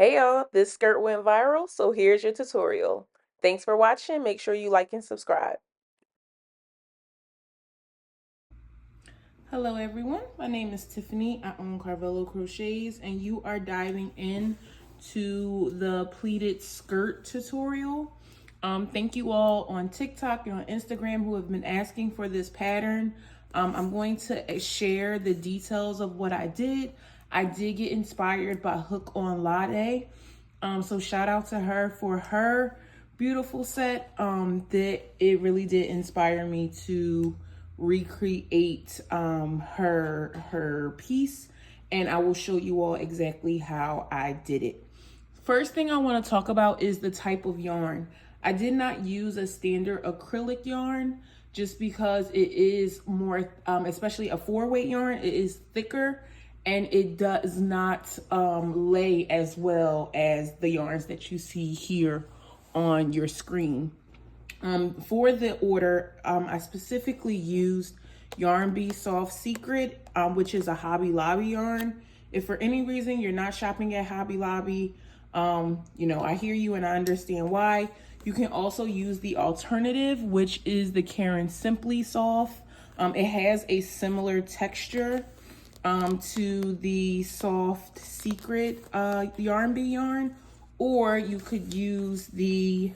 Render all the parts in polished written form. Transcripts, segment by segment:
Hey y'all, this skirt went viral, so here's your tutorial. Thanks for watching. Make sure you like and subscribe. Hello everyone, my name is Tiffany. I own Carvalho Crochets and you are diving in to the pleated skirt tutorial. Thank you all on TikTok and on Instagram who have been asking for this pattern. I'm going to share the details of what I did. I did get inspired by Hook on Latte. So shout out to her for her beautiful set. That it really did inspire me to recreate her piece, and I will show you all exactly how I did it. First thing I want to talk about is the type of yarn. I did not use a standard acrylic yarn just because it is more, especially a 4-weight yarn, it is thicker and it does not lay as well as the yarns that you see here on your screen. For the order, I specifically used Yarn Bee Soft Secret, which is a Hobby Lobby yarn. If for any reason you're not shopping at Hobby Lobby, I hear you and I understand why. You can also use the alternative, which is the Karen Simply Soft. It has a similar texture to the Soft Secret Yarn Bee yarn, or you could use the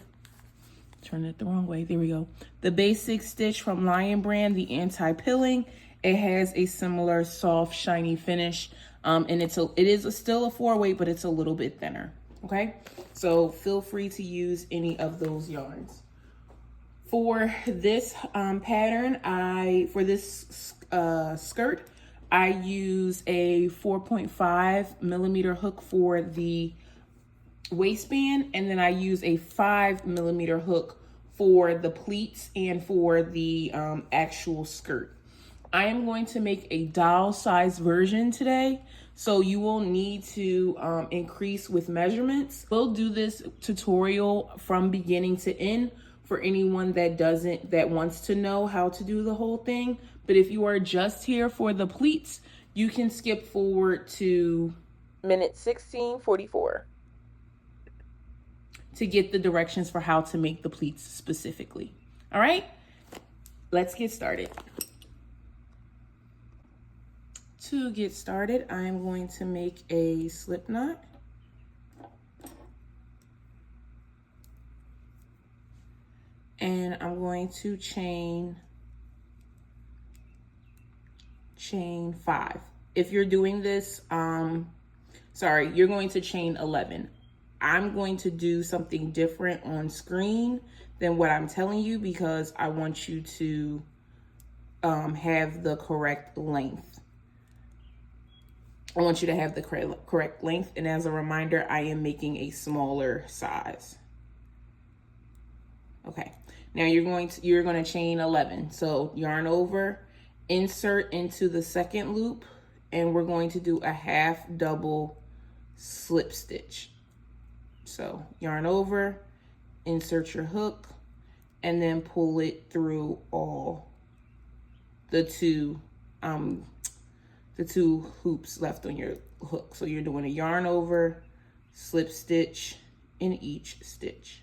turn it the wrong way. There we go. The Basic Stitch from Lion Brand, the anti-pilling. It has a similar soft, shiny finish. And it is still a 4-weight, but it's a little bit thinner. Okay, so feel free to use any of those yarns. For this pattern, for this skirt, I use a 4.5 millimeter hook for the waistband, and then I use a 5 millimeter hook for the pleats and for the actual skirt. I am going to make a doll size version today, so you will need to increase with measurements. We'll do this tutorial from beginning to end for anyone that wants to know how to do the whole thing. But if you are just here for the pleats, you can skip forward to minute 16:44. to get the directions for how to make the pleats specifically. All right, let's get started. To get started, I'm going to make a slip knot. And I'm going to chain 5. If you're doing this, you're going to chain 11. I'm going to do something different on screen than what I'm telling you because I want you to have the correct length. I want you to have the correct length. And as a reminder, I am making a smaller size. Okay, now you're going to chain 11. So yarn over, insert into the second loop, and we're going to do a half double slip stitch. So yarn over, insert your hook, and then pull it through all the two hoops left on your hook. So you're doing a yarn over, slip stitch in each stitch.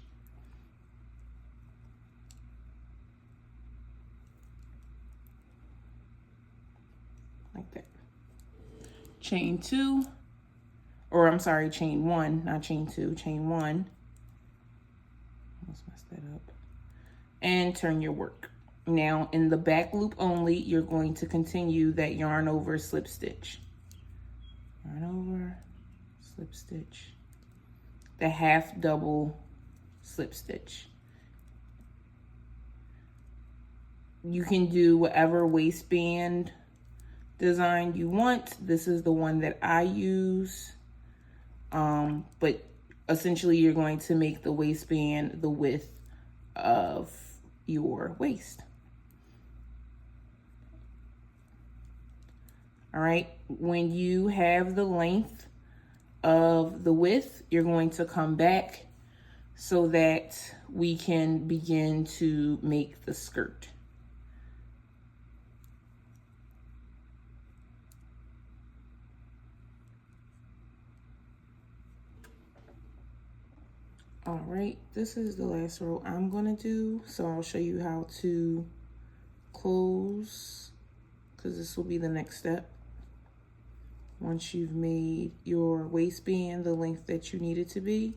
Like that. Chain 2, or I'm sorry, chain 1, not chain 2, chain 1. Let's mess that up. And turn your work. Now in the back loop only, you're going to continue that yarn over, slip stitch. Yarn over, slip stitch. The half double slip stitch. You can do whatever waistband design you want. This is the one that I use. But essentially you're going to make the waistband the width of your waist. All right, when you have the length of the width, you're going to come back so that we can begin to make the skirt. All right, this is the last row I'm gonna do, so I'll show you how to close, because this will be the next step. Once you've made your waistband the length that you need it to be,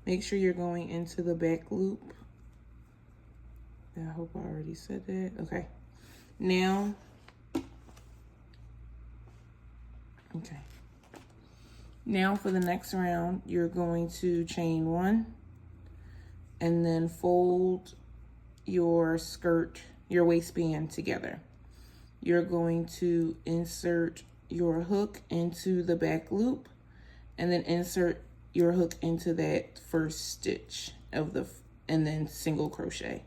make sure you're going into the back loop. I hope I already said that. Okay. Now, okay. Now for the next round, you're going to chain 1 and then fold your skirt, your waistband together. You're going to insert your hook into the back loop and then insert your hook into that first stitch of the, and then single crochet.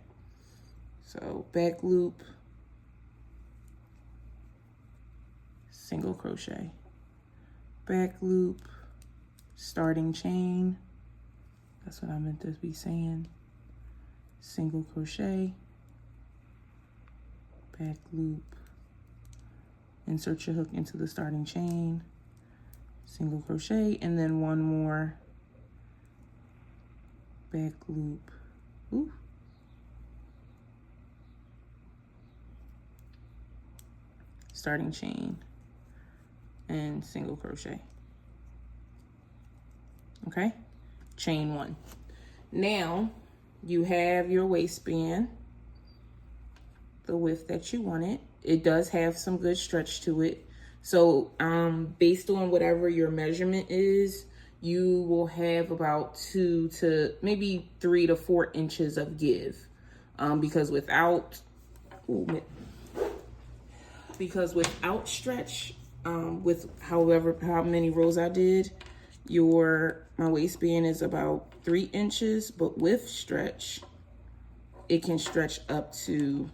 So back loop, single crochet, back loop, starting chain, that's what I meant to be saying, single crochet, back loop, insert your hook into the starting chain, single crochet, and then one more back loop. Ooh. Starting chain and single crochet. Okay, chain 1. Now you have your waistband the width that you want it. It does have some good stretch to it. So based on whatever your measurement is, you will have about 2 to maybe 3 to 4 inches of give. Because without stretch, with how many rows I did, my waistband is about 3 inches, but with stretch, it can stretch up to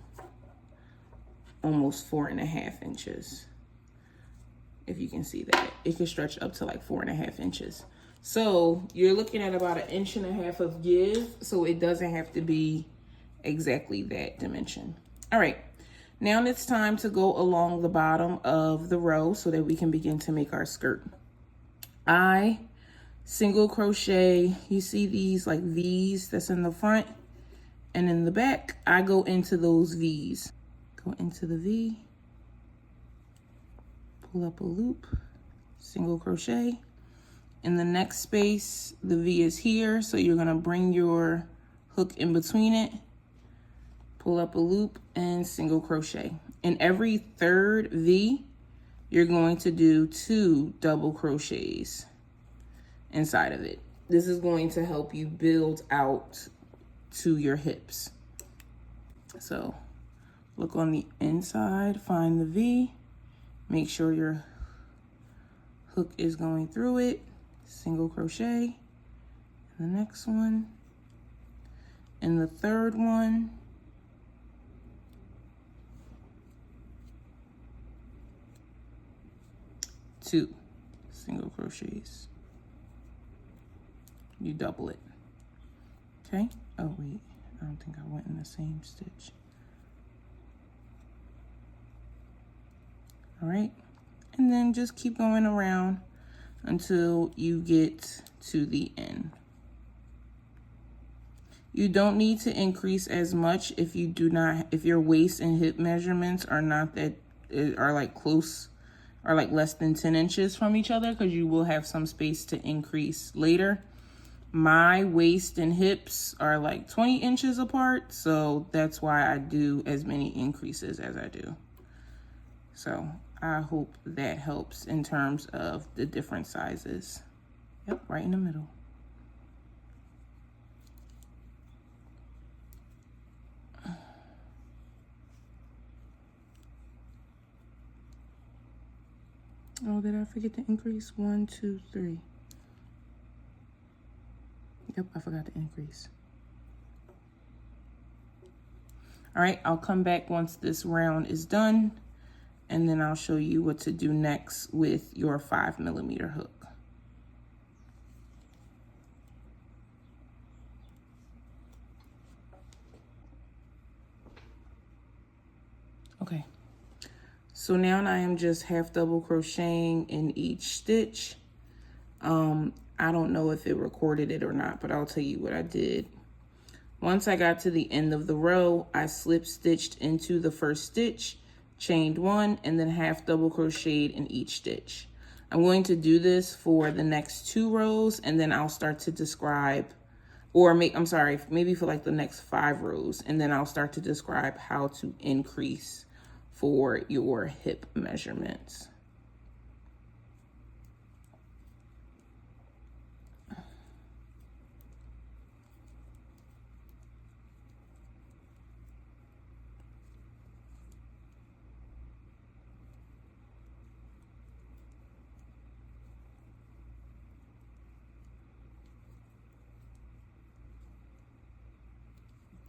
almost 4.5 inches. If you can see that, it can stretch up to like 4.5 inches. So you're looking at about 1.5 inches of give, so it doesn't have to be exactly that dimension. All right, now it's time to go along the bottom of the row so that we can begin to make our skirt. I single crochet, you see these like V's that's in the front and in the back, I go into those V's. Go into the V, pull up a loop, single crochet. In the next space, the V is here, so you're gonna bring your hook in between it, pull up a loop, and single crochet. In every third V, you're going to do 2 double crochets inside of it. This is going to help you build out to your hips. So look on the inside, find the V, make sure your hook is going through it, single crochet, the next one, and the third one, two single crochets. You double it, okay? Oh wait, I don't think I went in the same stitch. All right, and then just keep going around until you get to the end. You don't need to increase as much if your waist and hip measurements are not that, are like close, are like less than 10 inches from each other, because you will have some space to increase later. My waist and hips are like 20 inches apart, so that's why I do as many increases as I do. So I hope that helps in terms of the different sizes. Yep, right in the middle. Oh, did I forget to increase? 1, 2, 3. Yep, I forgot to increase. All right, I'll come back once this round is done, and then I'll show you what to do next with your 5mm hook. So now I am just half double crocheting in each stitch. I don't know if it recorded it or not, but I'll tell you what I did. Once I got to the end of the row, I slip stitched into the first stitch, chained one, and then half double crocheted in each stitch. I'm going to do this for the next 2 rows, and then I'll start to describe, or maybe for like the next 5 rows, and then I'll start to describe how to increase for your hip measurements.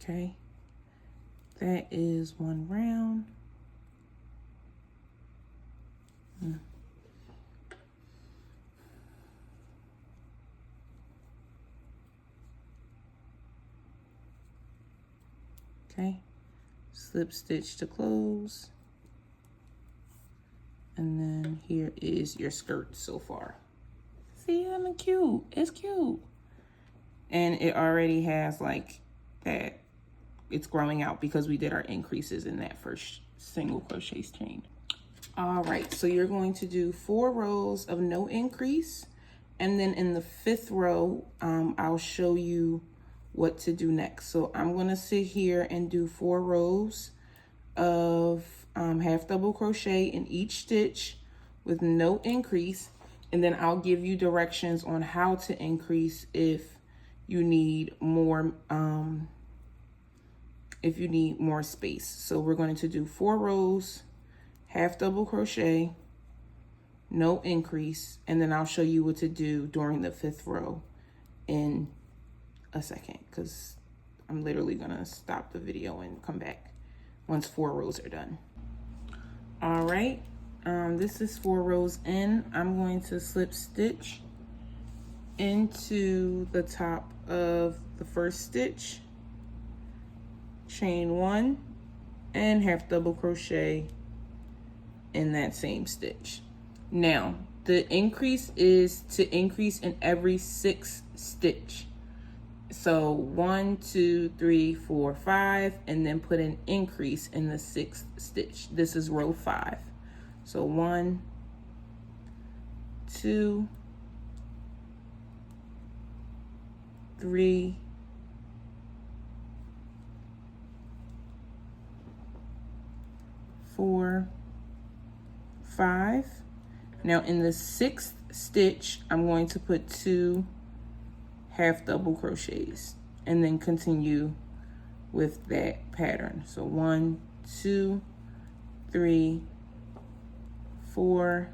Okay, that is 1 round. Okay, slip stitch to close. And then here is your skirt so far. See, I'm cute, it's cute. And it already has like that, it's growing out because we did our increases in that first single crochet chain. All right, so you're going to do 4 rows of no increase. And then in the 5th row, I'll show you what to do next. So I'm gonna sit here and do 4 rows of half double crochet in each stitch with no increase. And then I'll give you directions on how to increase if you need more, space. So we're going to do 4 rows, half double crochet, no increase, and then I'll show you what to do during the 5th row in a second, because I'm literally gonna stop the video and come back once 4 rows are done. All right, this is 4 rows in. I'm going to slip stitch into the top of the first stitch, chain 1, and half double crochet in that same stitch. Now, the increase is to increase in every 6 stitch. So 1, 2, 3, 4, 5, and then put an increase in the 6th stitch. This is row 5. So 1, 2, 3, 4, 5. Now in the 6th stitch, I'm going to put 2 half double crochets and then continue with that pattern. So 1, 2, 3, 4,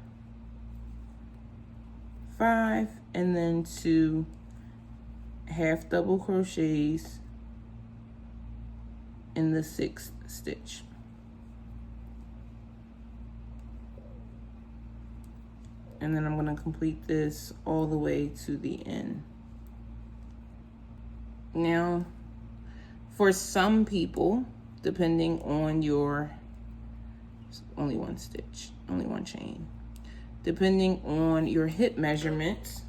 5, and then 2 half double crochets in the 6th stitch. And then I'm going to complete this all the way to the end. Now, for some people, depending on your, only 1 stitch, only 1 chain. Depending on your hip measurements,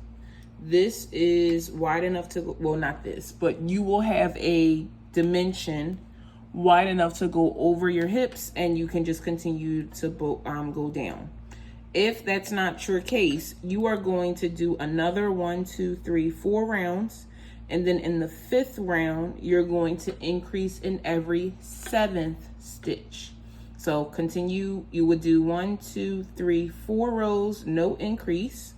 this is wide enough to, well, not this, but you will have a dimension wide enough to go over your hips, and you can just continue to go down. If that's not your case, you are going to do another 1, 2, 3, 4 rounds. And then in the 5th round, you're going to increase in every 7th stitch. So continue, you would do 1, 2, 3, 4 rows, no increase.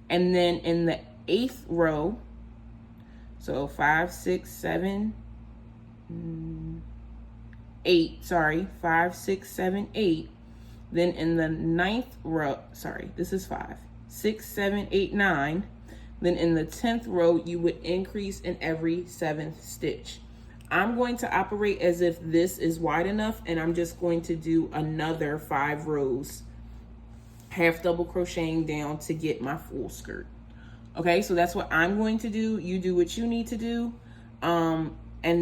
And then in the 8th row, so 5, 6, 7, 8, 5, 6, 7, 8. Then in the 9th row, this is 5, 6, 7, 8, 9. Then in the 10th row, you would increase in every 7th stitch. I'm going to operate as if this is wide enough, and I'm just going to do another 5 rows, half double crocheting down to get my full skirt. Okay, so that's what I'm going to do. You do what you need to do. And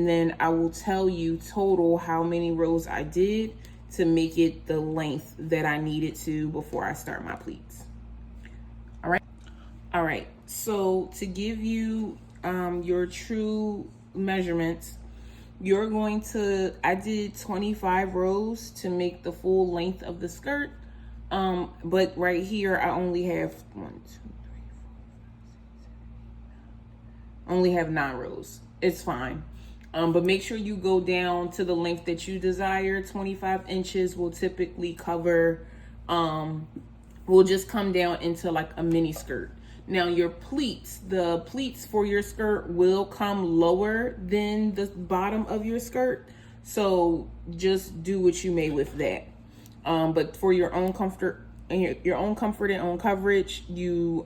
then I will tell you total how many rows I did to make it the length that I need it to before I start my pleats. All right. All right. So to give you your true measurements, you're going to, I did 25 rows to make the full length of the skirt. But right here, I only have only have 9 rows. It's fine. But make sure you go down to the length that you desire. 25 inches will typically cover, will just come down into like a mini skirt. Now your pleats, the pleats for your skirt will come lower than the bottom of your skirt. So just do what you may with that. But for your own comfort and your own comfort and own coverage, you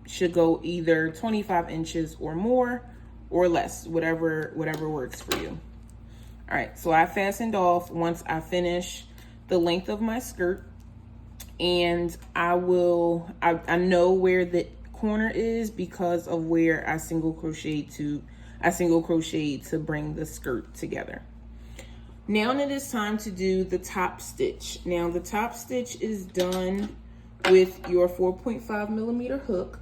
should go either 25 inches or more or less, whatever works for you. All right, so I fastened off once I finish the length of my skirt, and I know where the corner is because of where I single crochet to bring the skirt together. Now it is time to do the top stitch. Now the top stitch is done with your 4.5 millimeter hook.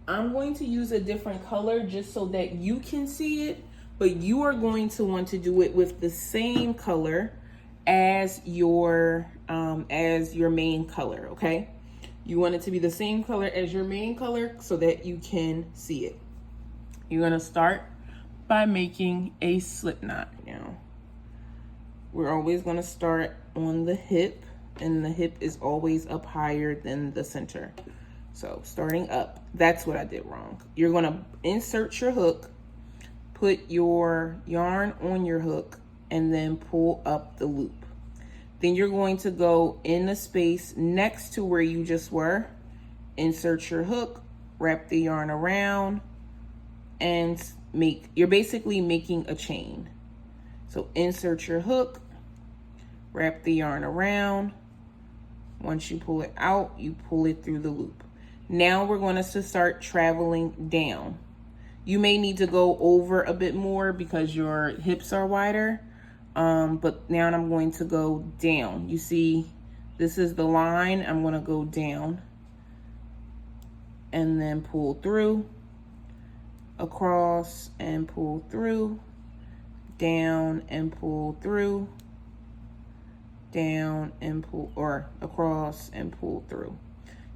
I'm going to use a different color just so that you can see it, but you are going to want to do it with the same color as your main color, okay? You want it to be the same color as your main color so that you can see it. You're gonna start by making a slip knot. Now, we're always gonna start on the hip, and the hip is always up higher than the center. So starting up, that's what I did wrong. You're gonna insert your hook, put your yarn on your hook, and then pull up the loop. Then you're going to go in the space next to where you just were, insert your hook, wrap the yarn around, and you're basically making a chain. So insert your hook, wrap the yarn around. Once you pull it out, you pull it through the loop. Now we're going to start traveling down. You may need to go over a bit more because your hips are wider, but now I'm going to go down. You see, this is the line. I'm going to go down and then pull through, across and pull through, down and pull through, down and pull, or across and pull through.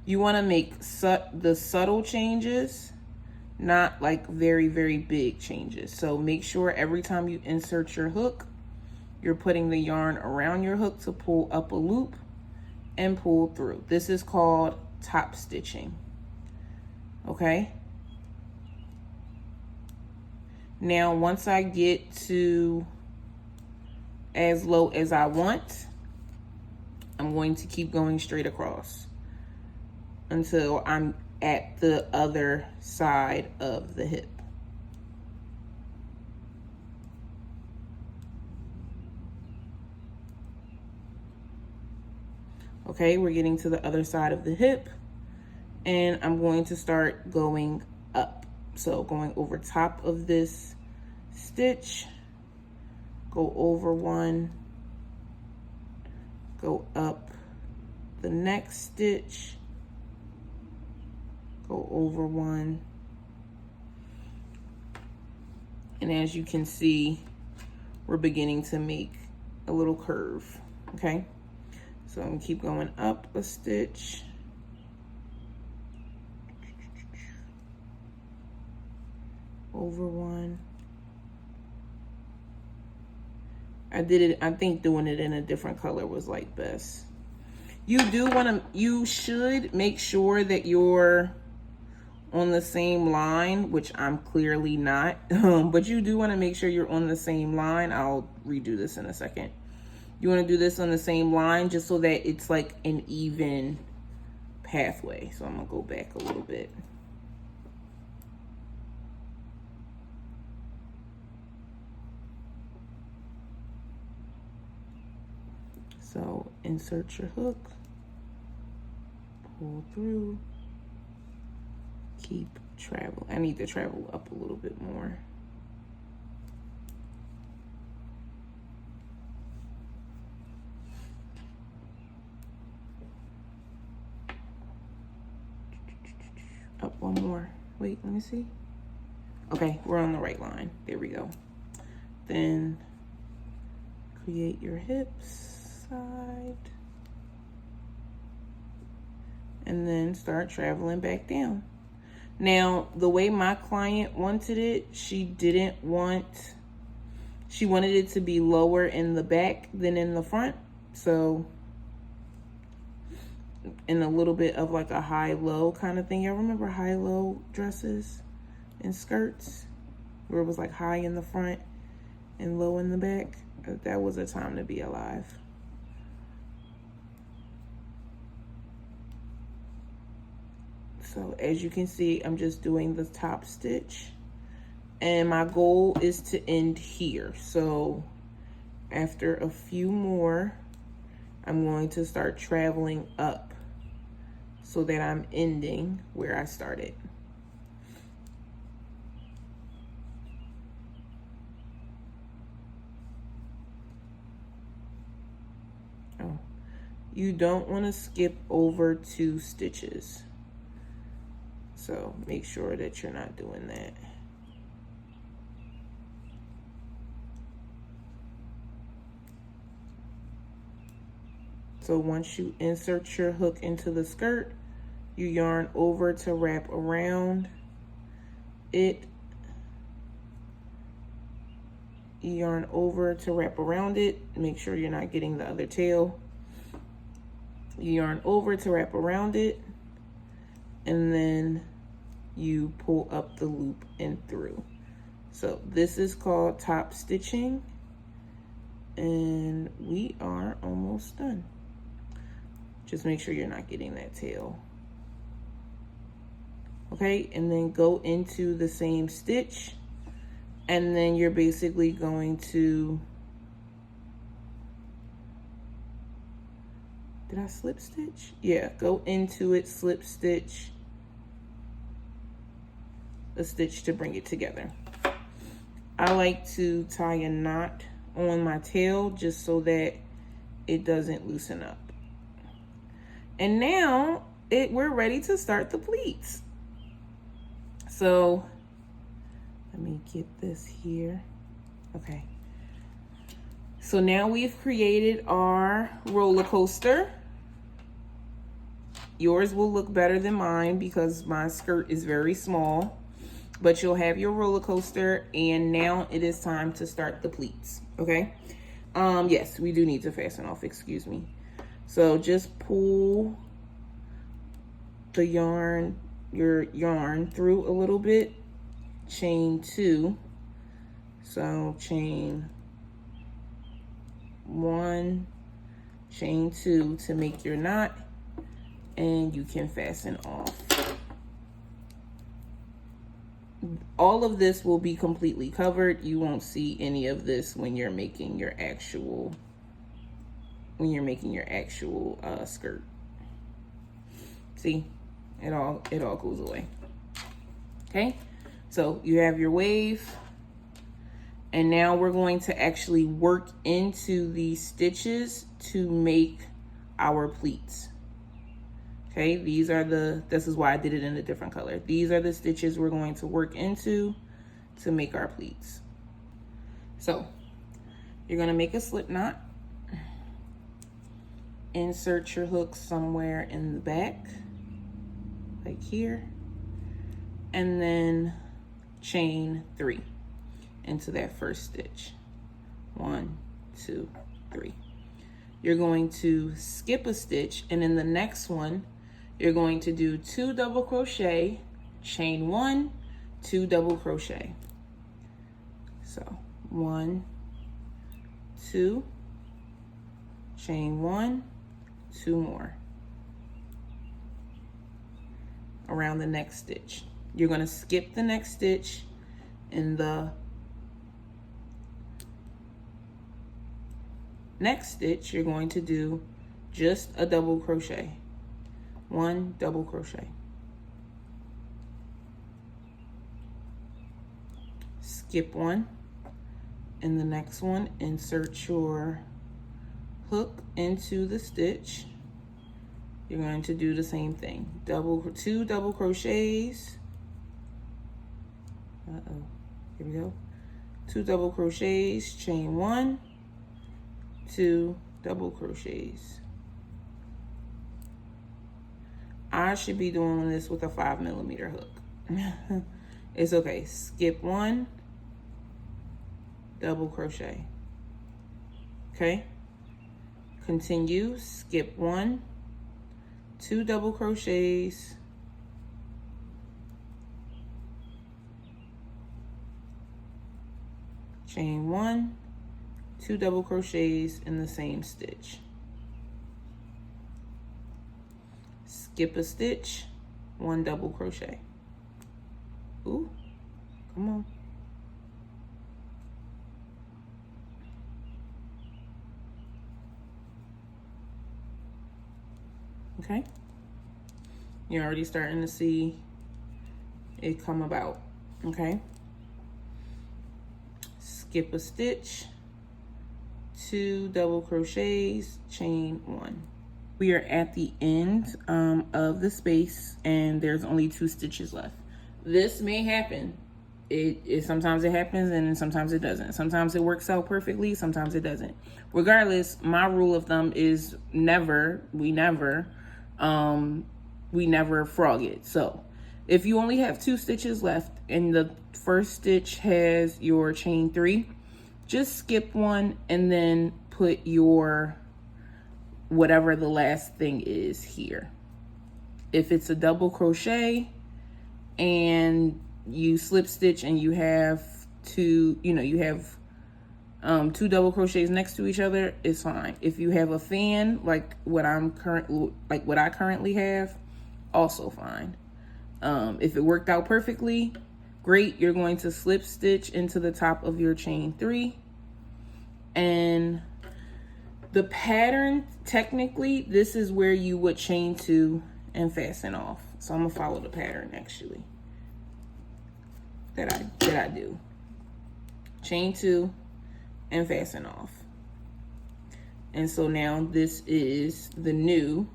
You want to make the subtle changes, not like very, very big changes. So make sure every time you insert your hook, you're putting the yarn around your hook to pull up a loop and pull through. This is called top stitching. Okay? Now, once I get to as low as I want, I'm going to keep going straight across until I'm at the other side of the hip. Okay, we're getting to the other side of the hip, and I'm going to start going up. So going over top of this stitch, go over one, go up the next stitch, go over one, and as you can see, we're beginning to make a little curve. Okay, so I'm gonna keep going up a stitch, over one. I think doing it in a different color was like best. You should make sure that you're on the same line, which I'm clearly not, but you do want to make sure you're on the same line. I'll redo this in a second. You want to do this on the same line just so that it's like an even pathway. So I'm gonna go back a little bit. So insert your hook, pull through, keep travel. I need to travel up a little bit more. one more. Wait, let me see. Okay, we're on the right line. There we go. Then create your hips side. And then start traveling back down. Now, the way my client wanted it, she wanted it to be lower in the back than in the front. So, in a little bit of like a high-low kind of thing. Y'all remember high-low dresses and skirts? Where it was like high in the front and low in the back? That was a time to be alive. So as you can see, I'm just doing the top stitch. And my goal is to end here. So after a few more, I'm going to start traveling up so that I'm ending where I started. Oh, you don't want to skip over 2 stitches. So make sure that you're not doing that. So once you insert your hook into the skirt, you yarn over to wrap around it. You yarn over to wrap around it. Make sure you're not getting the other tail. You yarn over to wrap around it, and then you pull up the loop and through. So this is called top stitching, and we are almost done. Just make sure you're not getting that tail. Okay, and then go into the same stitch, and then you're basically going to, did I slip stitch? Yeah, go into it, slip stitch, a stitch to bring it together. I like to tie a knot on my tail just so that it doesn't loosen up. And now we're ready to start the pleats. So let me get this here. Okay. So now we've created our roller coaster. Yours will look better than mine because my skirt is very small, but you'll have your roller coaster, and now it is time to start the pleats, okay? Yes, we do need to fasten off, excuse me. So just pull the yarn, your yarn through a little bit, chain 2. So chain 1, chain 2 to make your knot, and you can fasten off. All of this will be completely covered. You won't see any of this when you're making your actual skirt. See, it all goes away. Okay, so you have your wave, and now we're going to actually work into these stitches to make our pleats. Okay, this is why I did it in a different color. These are the stitches we're going to work into to make our pleats. So you're gonna make a slip knot, insert your hook somewhere in the back, like here, and then chain 3 into that first stitch. 1, 2, 3. You're going to skip a stitch, and in the next one, you're going to do 2 double crochet, chain 1, 2 double crochet. So 1, 2, chain 1, 2 more around the next stitch. You're going to skip the next stitch. In the next stitch, you're going to do just a double crochet. 1 double crochet. Skip 1. In the next one, insert your hook into the stitch. you're going to do the same thing. Two double crochets. Here we go. 2 double crochets, chain 1, 2 double crochets. I should be doing this with a 5mm hook. It's okay. Skip 1, double crochet. Okay. Continue. Skip 1, 2 double crochets. Chain 1, 2 double crochets in the same stitch. Skip a stitch, 1 double crochet. Ooh, come on. Okay. You're already starting to see it come about, okay? Skip a stitch, 2 double crochets, chain 1. We are at the end of the space and there's only 2 stitches left. This may happen. Sometimes it happens and sometimes it doesn't. Sometimes it works out perfectly, sometimes it doesn't. Regardless, my rule of thumb is we never frog it. So if you only have 2 stitches left and the first stitch has your chain 3, just skip 1 and then put your whatever the last thing is here. If it's a double crochet and you slip stitch and you have 2 double crochets next to each other, it's fine. If you have a fan like what I currently have, also fine. If it worked out perfectly, great. You're going to slip stitch into the top of your chain 3. And the pattern, technically, this is where you would chain 2 and fasten off. So I'm gonna follow the pattern actually that I do. Chain 2 and fasten off. And so now this is the new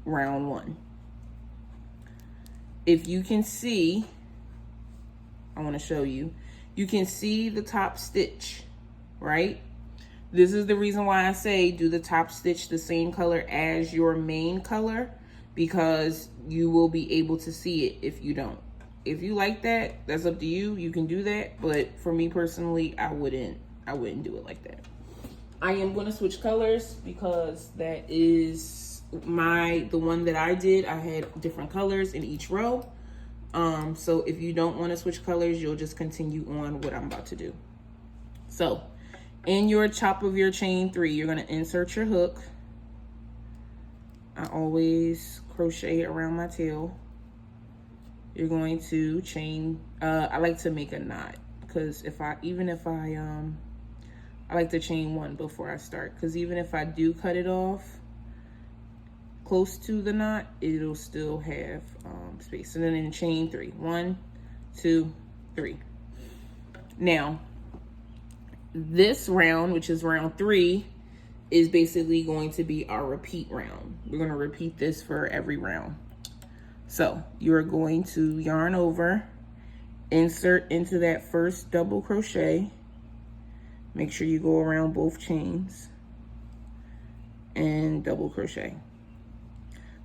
round 1. If you can see, I want to show you, you can see the top stitch, right? This is the reason why I say do the top stitch the same color as your main color, because you will be able to see it if you don't. If you like that, that's up to you. You can do that, but for me personally, I wouldn't do it like that. I am going to switch colors because that is the one that I did. I had different colors in each row. So if you don't want to switch colors, you'll just continue on what I'm about to do. So in your top of your chain 3, you're going to insert your hook. I always crochet around my tail. You're going to chain, I like to make a knot, because I like to chain 1 before I start, because even if I do cut it off close to the knot, it'll still have space. And then in chain 3, 1, 2, 3. Now, this round, which is round 3, is basically going to be our repeat round. We're going to repeat this for every round. So you're going to yarn over, insert into that first double crochet. Make sure you go around both chains and double crochet.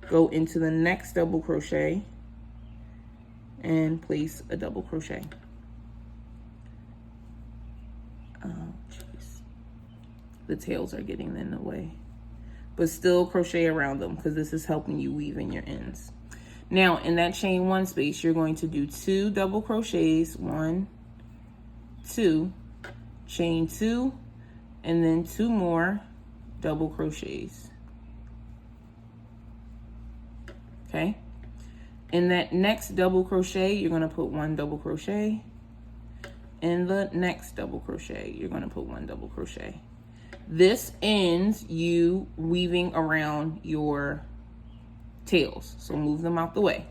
Go into the next double crochet and place a double crochet. Oh, jeez. The tails are getting in the way. But still crochet around them, because this is helping you weave in your ends. Now, in that chain 1 space, you're going to do 2 double crochets, 1, 2, chain 2, and then 2 more double crochets. Okay? In that next double crochet, you're going to put 1 double crochet. In the next double crochet, you're going to put 1 double crochet. This ends you weaving around your tails, so move them out the way.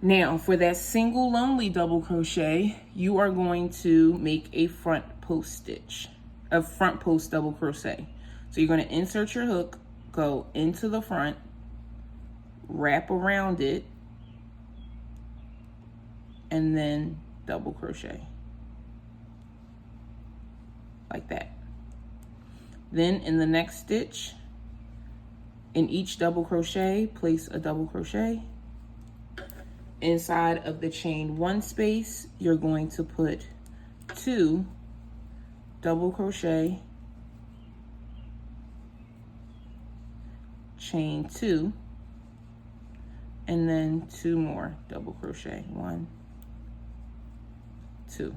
Now for that single lonely double crochet, you are going to make a front post stitch, a front post double crochet. So you're going to insert your hook, go into the front, wrap around it, and then double crochet like that. Then in the next stitch, in each double crochet, place a double crochet. Inside of the chain 1 space, you're going to put 2 double crochet, chain 2, and then 2 more double crochet, 1, 2.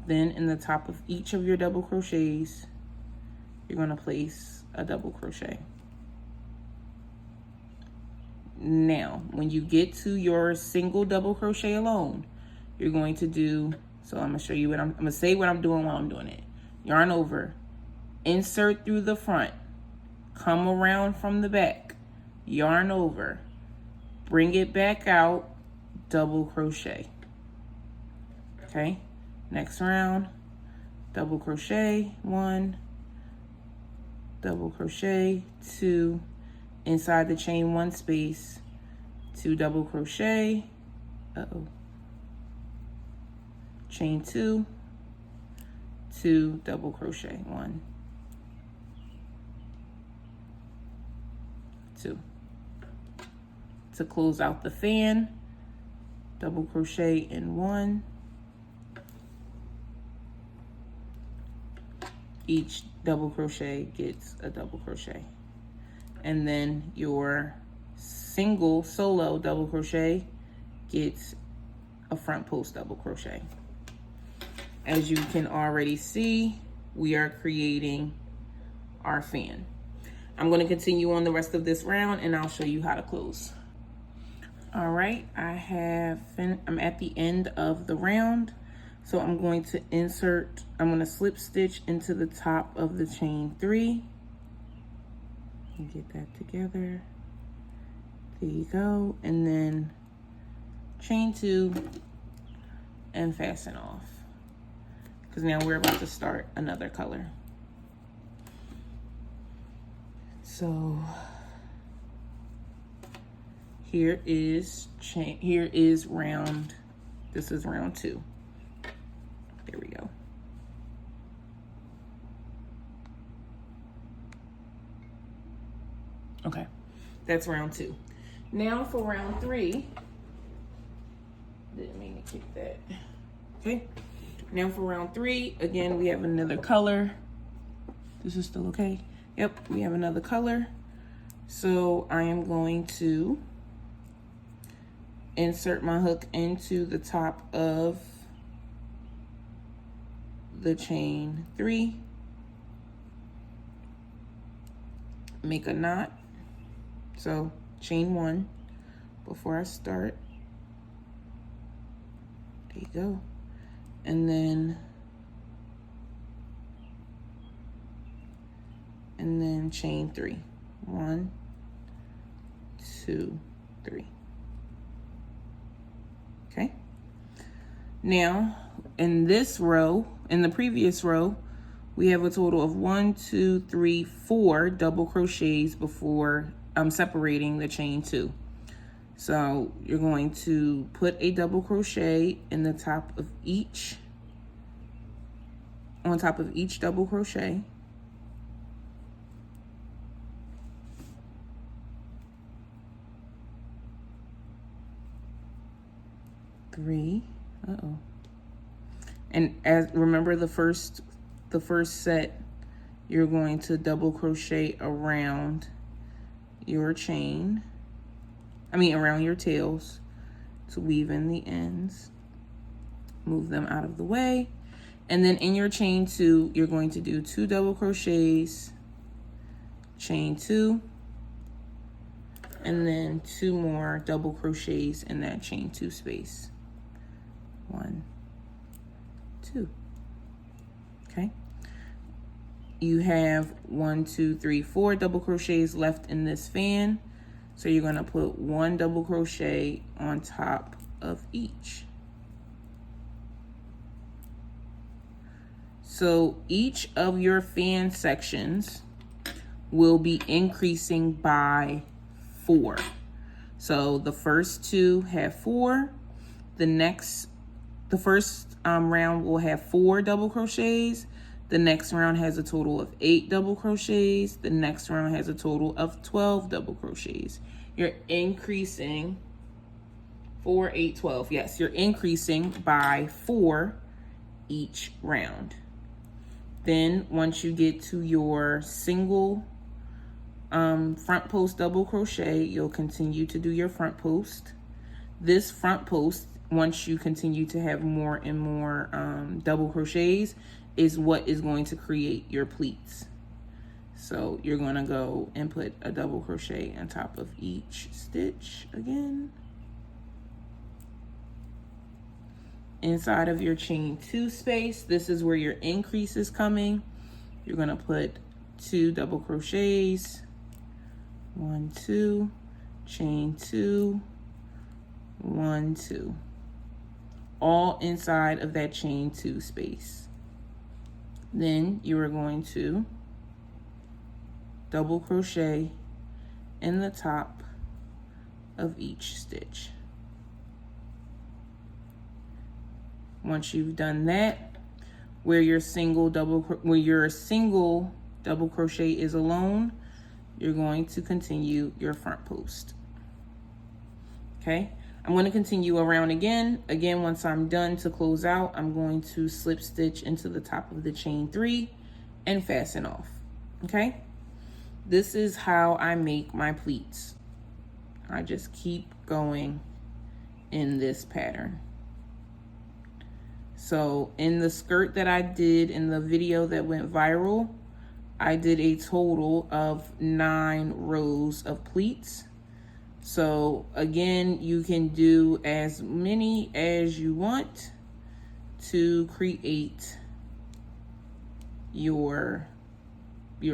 Then in the top of each of your double crochets, you're going to place a double crochet. Now, when you get to your single double crochet alone, you're going to do, so I'm going to show you what I'm going to say what I'm doing while I'm doing it. Yarn over, insert through the front, come around from the back, yarn over, bring it back out, double crochet. Okay, next round, double crochet, 1, double crochet, 2, inside the chain 1 space, 2 double crochet, chain 2, 2 double crochet, 1, 2. To close out the fan, double crochet in 1, each double crochet gets a double crochet, and then your single solo double crochet gets a front post double crochet. As you can already see, we are creating our fan. I'm going to continue on the rest of this round and I'll show you how to close. All right, I'm at the end of the round. So I'm going to slip stitch into the top of the chain 3. And get that together. There you go. And then chain 2 and fasten off. Because now we're about to start another color. So here is round, this is round 2. There we go. Okay, that's round 2. Now for round 3, didn't mean to kick that. Okay, now for round 3, again, we have another color. This is still okay? Yep, we have another color. So I am going to insert my hook into the top of the chain 3, make a knot. So chain 1 before I start. There you go. And then chain 3. 1, 2, 3. Okay. Now in this row, in the previous row, we have a total of 1, 2, 3, 4 double crochets before I'm separating the chain 2. So you're going to put a double crochet in the top of each, on top of each double crochet. Three. And remember the first set, you're going to double crochet around your chain. Around your tails to weave in the ends. Move them out of the way. And then in your chain 2, you're going to do 2 double crochets, chain 2, and then 2 more double crochets in that chain 2 space. 1, 2. Okay. You have 1, 2, 3, 4 double crochets left in this fan. So you're going to put 1 double crochet on top of each. So each of your fan sections will be increasing by 4. So the first 2 have 4. The first round will have 4 double crochets. The next round has a total of 8 double crochets. The next round has a total of 12 double crochets. You're increasing 4, 8, 12. Yes, you're increasing by 4 each round. Then once you get to your single front post double crochet, you'll continue to do your front post. This front post, once you continue to have more and more double crochets, is what is going to create your pleats. So you're going to go and put a double crochet on top of each stitch again. Inside of your chain 2 space, this is where your increase is coming. You're going to put 2 double crochets, 1, 2, chain 2, 1, 2, all inside of that chain 2 space. Then you are going to double crochet in the top of each stitch. Once you've done that, where your single double crochet is alone, you're going to continue your front post. Okay, I'm going to continue around again. Once I'm done to close out, I'm going to slip stitch into the top of the chain 3 and fasten off. Okay, this is how I make my pleats. I just keep going in this pattern. So in the skirt that I did in the video that went viral, I did a total of 9 rows of pleats. So again, you can do as many as you want to create your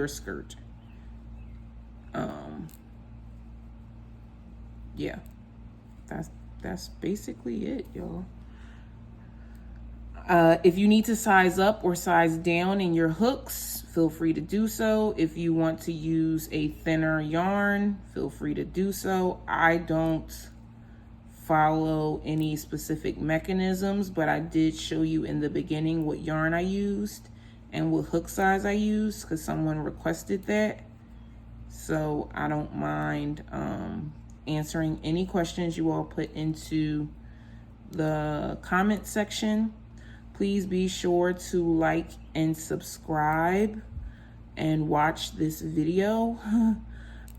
skirt. Yeah, that's basically it, y'all. If you need to size up or size down in your hooks, feel free to do so. If you want to use a thinner yarn, feel free to do so. I don't follow any specific mechanisms, but I did show you in the beginning what yarn I used and what hook size I used because someone requested that. So I don't mind answering any questions you all put into the comment section. Please be sure to like and subscribe and watch this video.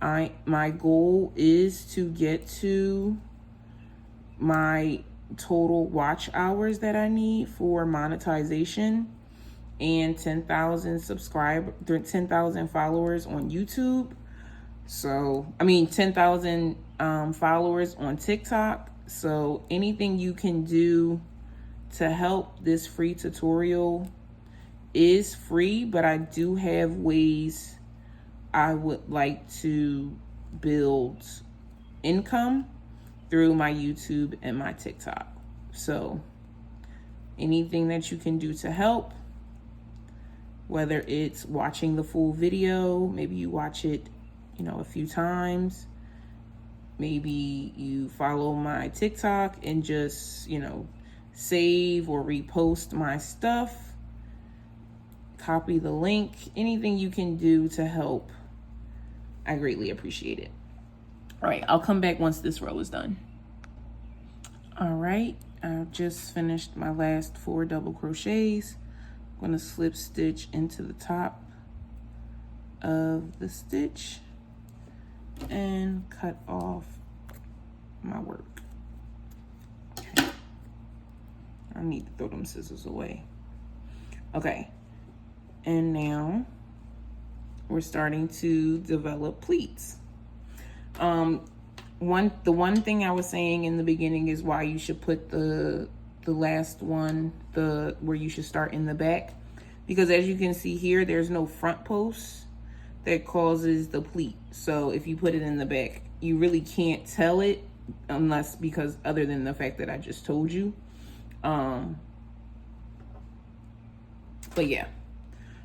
My goal is to get to my total watch hours that I need for monetization and 10,000 followers on YouTube. So, 10,000 followers on TikTok. So anything you can do to help this free tutorial is free, but I do have ways I would like to build income through my YouTube and my TikTok. So anything that you can do to help, whether it's watching the full video, maybe you watch it, a few times, maybe you follow my TikTok and just, save or repost my stuff, copy the link, anything you can do to help, I greatly appreciate it. All right, I'll come back once this row is done. All right, I've just finished my last 4 double crochets. I'm going to slip stitch into the top of the stitch and cut off my work. I need to throw them scissors away. Okay, and now we're starting to develop pleats. The one thing I was saying in the beginning is why you should put the last one, where you should start in the back, because as you can see here, there's no front post that causes the pleat. So if you put it in the back, you really can't tell it because other than the fact that I just told you. But yeah,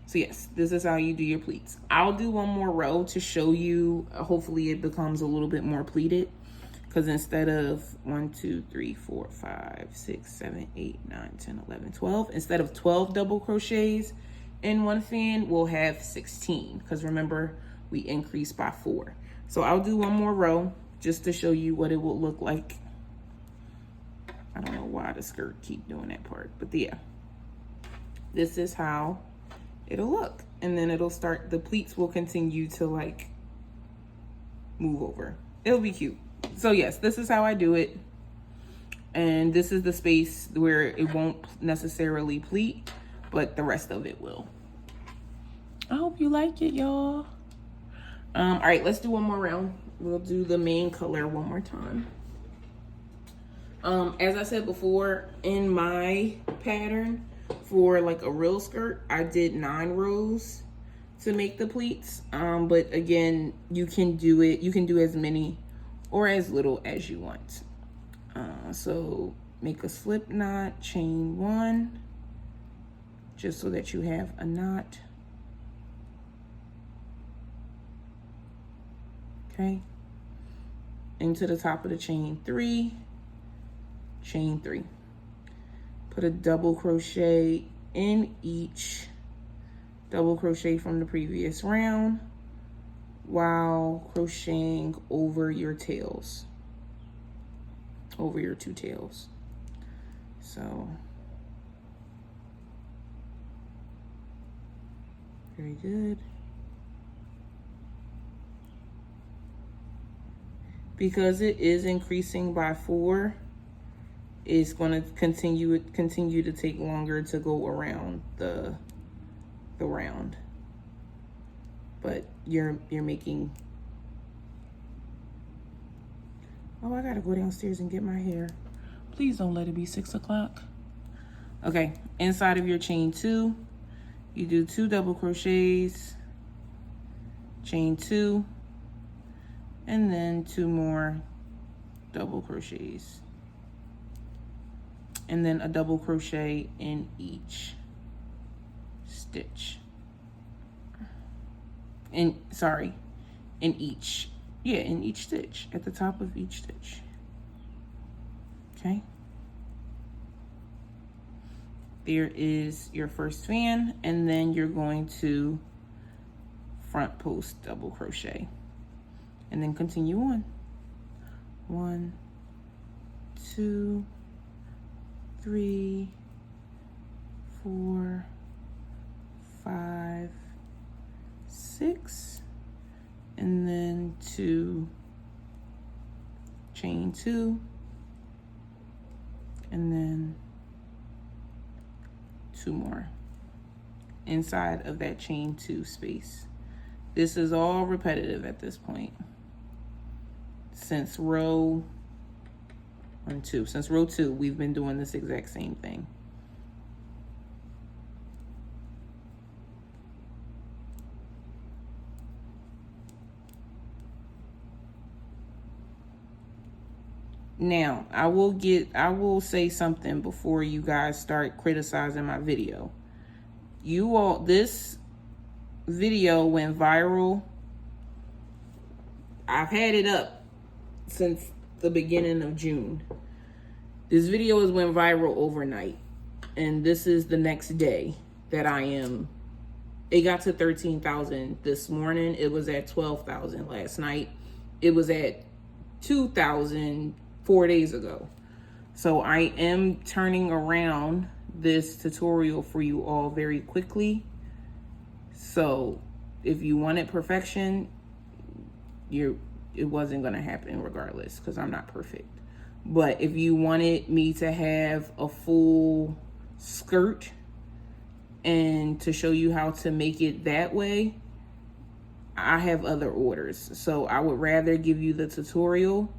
So yes, this is how you do your pleats. I'll do one more row to show you. Hopefully it becomes a little bit more pleated, because instead of 1, 2, 3, 4, 5, 6, 7, 8, 9, 10, 11, 12, instead of 12 double crochets in one fan, we'll have 16, because remember we increased by 4. So I'll do one more row just to show you what it will look like. I don't know why the skirt keep doing that part, but yeah, this is how it'll look. And then it'll start, the pleats will continue to like move over. It'll be cute. So yes, this is how I do it. And this is the space where it won't necessarily pleat, but the rest of it will. I hope you like it, y'all. All right, let's do one more round. We'll do the main color one more time. As I said before, in my pattern for like a real skirt, I did 9 rows to make the pleats. But again, you can do it. You can do as many or as little as you want. So make a slip knot, chain 1, just so that you have a knot. Okay. Into the top of the chain 3, chain 3. Put a double crochet in each double crochet from the previous round while crocheting over your tails, over your 2 tails. So very good. Because it is increasing by 4, it's going to continue to take longer to go around the round. But you're making. Oh, I gotta go downstairs and get my hair. Please don't let it be 6 o'clock. Okay, inside of your chain 2, you do 2 double crochets, chain 2, and then 2 more double crochets, and then a double crochet in each stitch. In each stitch, at the top of each stitch. Okay. There is your first fan, and then you're going to front post double crochet and then continue on. 1, 2, 3, 4, 5, 6, and then 2, chain 2, and then 2 more inside of that chain 2 space. This is all repetitive at this point. Since row 2, we've been doing this exact same thing. Now, I will say something before you guys start criticizing my video. This video went viral. I've had it up since the beginning of June. This video has went viral overnight, and this is the next day that it got to 13,000 this morning. It was at 12,000 last night. It was at 2,000 4 days ago. So I am turning around this tutorial for you all very quickly. So if you wanted perfection, it wasn't going to happen regardless, because I'm not perfect. But if you wanted me to have a full skirt and to show you how to make it that way, I have other orders. So I would rather give you the tutorial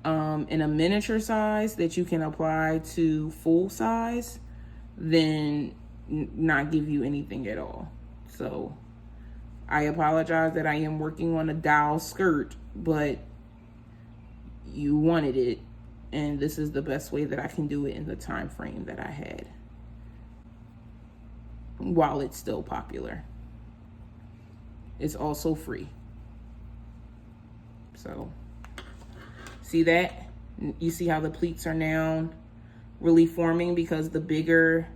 in a miniature size that you can apply to full size than not give you anything at all. So I apologize that I am working on a doll skirt, but you wanted it, and this is the best way that I can do it in the time frame that I had. while it's still popular. It's also free. So, see that? You see how the pleats are now really forming, because the bigger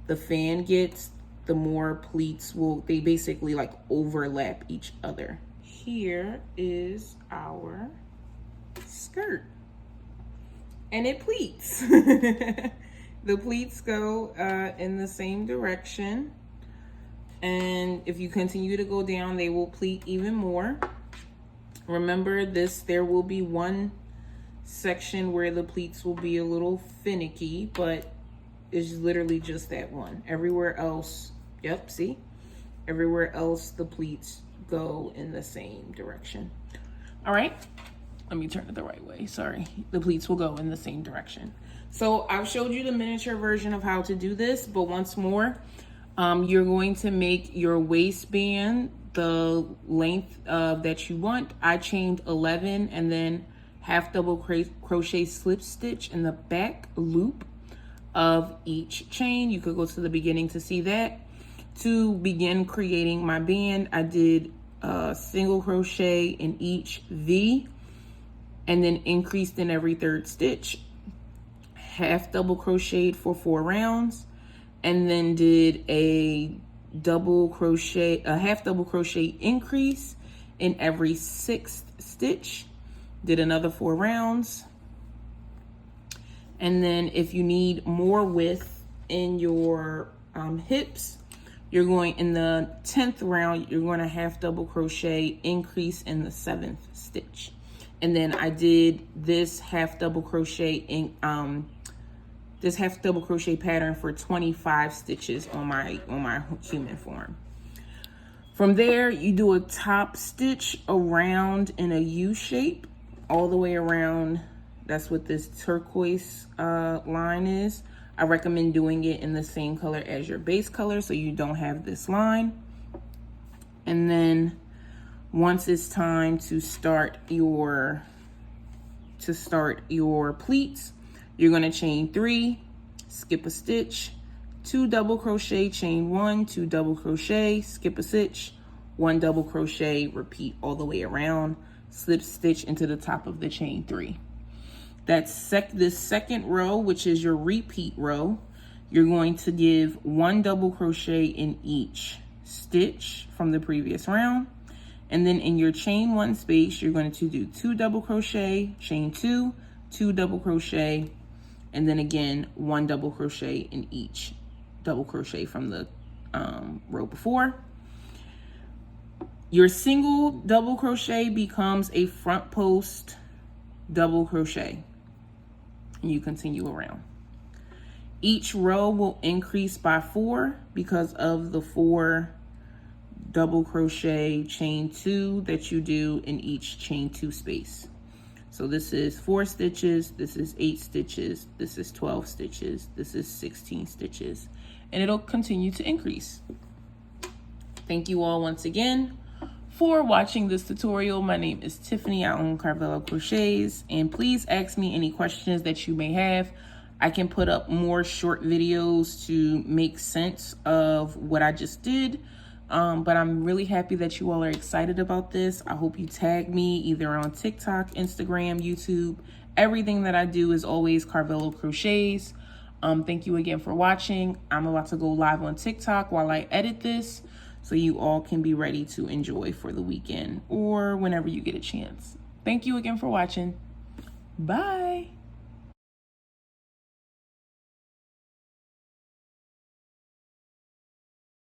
the fan gets, the more pleats they basically like overlap each other. Here is our skirt. And it pleats. The pleats go in the same direction. And if you continue to go down, they will pleat even more. Remember this, there will be one section where the pleats will be a little finicky, but it's literally just that one. Everywhere else, yep, see? Everywhere else, the pleats go in the same direction. All right, let me turn it the right way, sorry. The pleats will go in the same direction. So I've showed you the miniature version of how to do this, but once more, you're going to make your waistband the length that you want. I chained 11 and then half double crochet slip stitch in the back loop of each chain. You could go to the beginning to see that. To begin creating my band, I did single crochet in each V and then increased in every third stitch, half double crocheted for 4 rounds, and then did a half double crochet increase in every 6th stitch, did another 4 rounds. And then if you need more width in your hips, you're going in the 10th round, you're going to half double crochet increase in the 7th stitch. And then I did this half double crochet pattern for 25 stitches on my human form. From there, you do a top stitch around in a U shape all the way around. That's what this turquoise line is. I recommend doing it in the same color as your base color so you don't have this line. And then once it's time to start your pleats, you're going to chain 3, skip a stitch, 2 double crochet, chain 1, 2 double crochet, skip a stitch, 1 double crochet, repeat all the way around, slip stitch into the top of the chain 3. That's this second row, which is your repeat row. You're going to give 1 double crochet in each stitch from the previous round. And then in your chain 1 space, you're going to do 2 double crochet, chain 2, 2 double crochet, and then again 1 double crochet in each double crochet from the row before. Your single double crochet becomes a front post double crochet, and you continue around. Each row will increase by 4 because of the 4 double crochet chain 2 that you do in each chain 2 space. So this is 4 stitches, this is 8 stitches, this is 12 stitches, this is 16 stitches, and it'll continue to increase. Thank you all once again for watching this tutorial. My name is Tiffany. I own Carvalho Crochets, and please ask me any questions that you may have. I can put up more short videos to make sense of what I just did. But I'm really happy that you all are excited about this. I hope you tag me either on TikTok, Instagram, YouTube. Everything that I do is always Carvalho Crochets. Thank you again for watching. I'm about to go live on TikTok while I edit this, so you all can be ready to enjoy for the weekend or whenever you get a chance. Thank you again for watching. Bye.